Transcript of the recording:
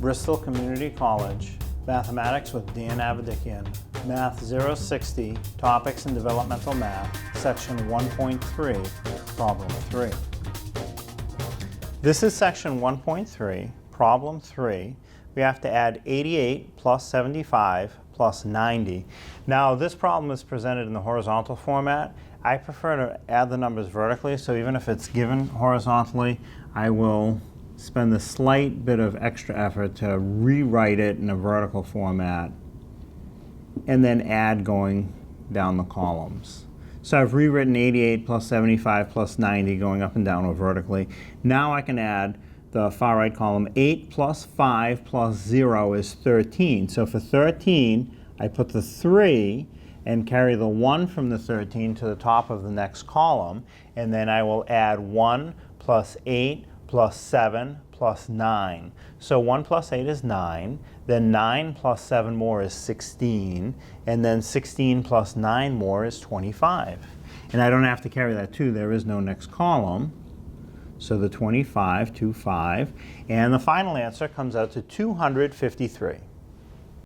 Bristol Community College, Mathematics with Dan Avedikian, Math 060, Topics in Developmental Math, Section 1.3, Problem 3. This is Section 1.3, Problem 3. We have to add 88 plus 75 plus 90. Now, this problem is presented in the horizontal format. I prefer to add the numbers vertically, so even if it's given horizontally, I will spend a slight bit of extra effort to rewrite it in a vertical format and then add going down the columns. So I've rewritten 88 plus 75 plus 90 going up and down or vertically. Now I can add the far right column. 8 plus 5 plus 0 is 13. So for 13, I put the 3 and carry the 1 from the 13 to the top of the next column. And then I will add 1 plus 8 plus 7 plus 9. So 1 plus 8 is 9. Then 9 plus 7 more is 16. And then 16 plus 9 more is 25. And I don't have to carry that 2. There is no next column. So the 25, 25. And the final answer comes out to 253.